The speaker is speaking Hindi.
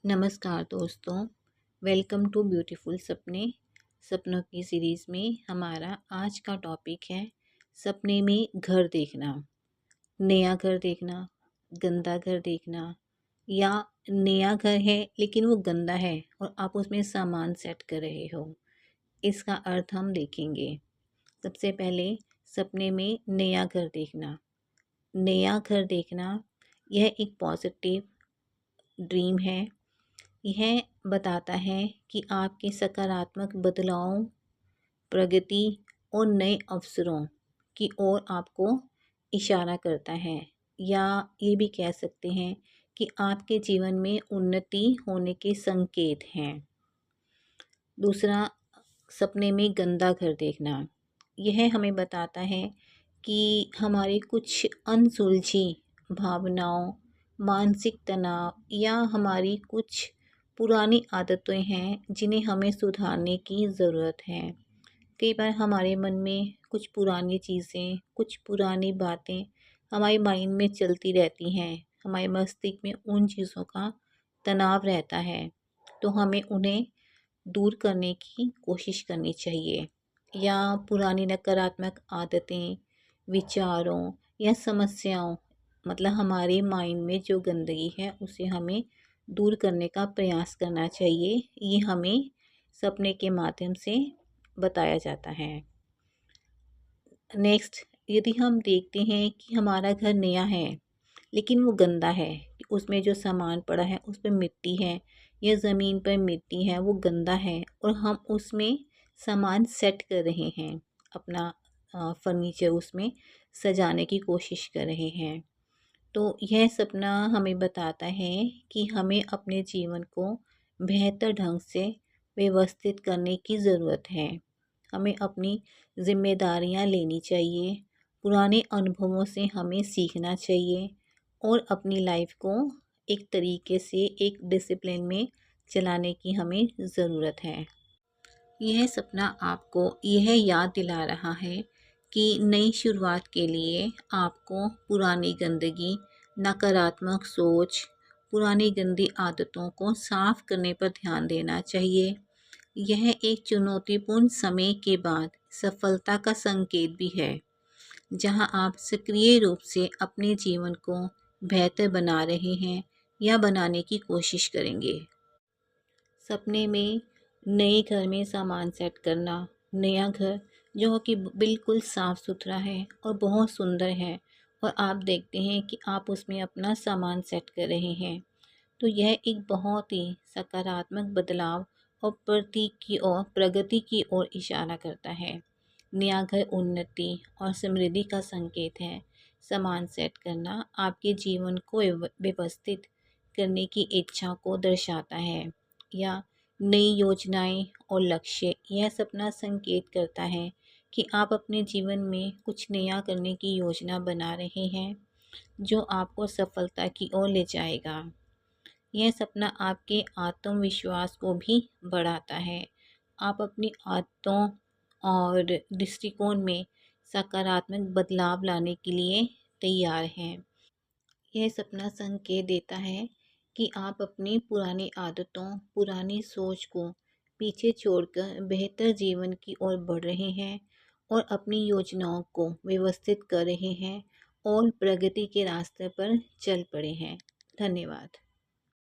नमस्कार दोस्तों, वेलकम टू ब्यूटीफुल सपने। सपनों की सीरीज़ में हमारा आज का टॉपिक है सपने में घर देखना। नया घर देखना, गंदा घर देखना, या नया घर है लेकिन वो गंदा है और आप उसमें सामान सेट कर रहे हो। इसका अर्थ हम देखेंगे। सबसे पहले सपने में नया घर देखना। नया घर देखना यह एक पॉजिटिव ड्रीम है। यह बताता है कि आपके सकारात्मक बदलावों, प्रगति और नए अवसरों की ओर आपको इशारा करता है, या ये भी कह सकते हैं कि आपके जीवन में उन्नति होने के संकेत हैं। दूसरा, सपने में गंदा घर देखना। यह हमें बताता है कि हमारी कुछ अनसुलझी भावनाओं, मानसिक तनाव या हमारी कुछ पुरानी आदतें हैं जिन्हें हमें सुधारने की ज़रूरत है। कई बार हमारे मन में कुछ पुरानी चीज़ें, कुछ पुरानी बातें हमारे माइंड में चलती रहती हैं। हमारे मस्तिष्क में उन चीज़ों का तनाव रहता है, तो हमें उन्हें दूर करने की कोशिश करनी चाहिए, या पुरानी नकारात्मक आदतें, विचारों या समस्याओं, मतलब हमारे माइंड में जो गंदगी है उसे हमें दूर करने का प्रयास करना चाहिए। ये हमें सपने के माध्यम से बताया जाता है। नेक्स्ट, यदि हम देखते हैं कि हमारा घर नया है लेकिन वो गंदा है, उसमें जो सामान पड़ा है उस पर मिट्टी है या ज़मीन पर मिट्टी है, वो गंदा है और हम उसमें सामान सेट कर रहे हैं, अपना फर्नीचर उसमें सजाने की कोशिश कर रहे हैं, तो यह सपना हमें बताता है कि हमें अपने जीवन को बेहतर ढंग से व्यवस्थित करने की ज़रूरत है। हमें अपनी जिम्मेदारियां लेनी चाहिए, पुराने अनुभवों से हमें सीखना चाहिए और अपनी लाइफ को एक तरीके से एक डिसिप्लिन में चलाने की हमें ज़रूरत है। यह सपना आपको यह याद दिला रहा है कि नई शुरुआत के लिए आपको पुरानी गंदगी, नकारात्मक सोच, पुरानी गंदी आदतों को साफ करने पर ध्यान देना चाहिए। यह एक चुनौतीपूर्ण समय के बाद सफलता का संकेत भी है, जहां आप सक्रिय रूप से अपने जीवन को बेहतर बना रहे हैं या बनाने की कोशिश करेंगे। सपने में नए घर में सामान सेट करना। नया घर जो कि बिल्कुल साफ़ सुथरा है और बहुत सुंदर है, और आप देखते हैं कि आप उसमें अपना सामान सेट कर रहे हैं, तो यह एक बहुत ही सकारात्मक बदलाव और प्रगति की ओर इशारा करता है। नया घर उन्नति और समृद्धि का संकेत है। सामान सेट करना आपके जीवन को व्यवस्थित करने की इच्छा को दर्शाता है, या नई योजनाएं और लक्ष्य। यह सपना संकेत करता है कि आप अपने जीवन में कुछ नया करने की योजना बना रहे हैं, जो आपको सफलता की ओर ले जाएगा। यह सपना आपके आत्मविश्वास को भी बढ़ाता है। आप अपनी आदतों और दृष्टिकोण में सकारात्मक बदलाव लाने के लिए तैयार हैं। यह सपना संकेत देता है कि आप अपनी पुरानी आदतों, पुरानी सोच को पीछे छोड़कर बेहतर जीवन की ओर बढ़ रहे हैं और अपनी योजनाओं को व्यवस्थित कर रहे हैं और प्रगति के रास्ते पर चल पड़े हैं। धन्यवाद।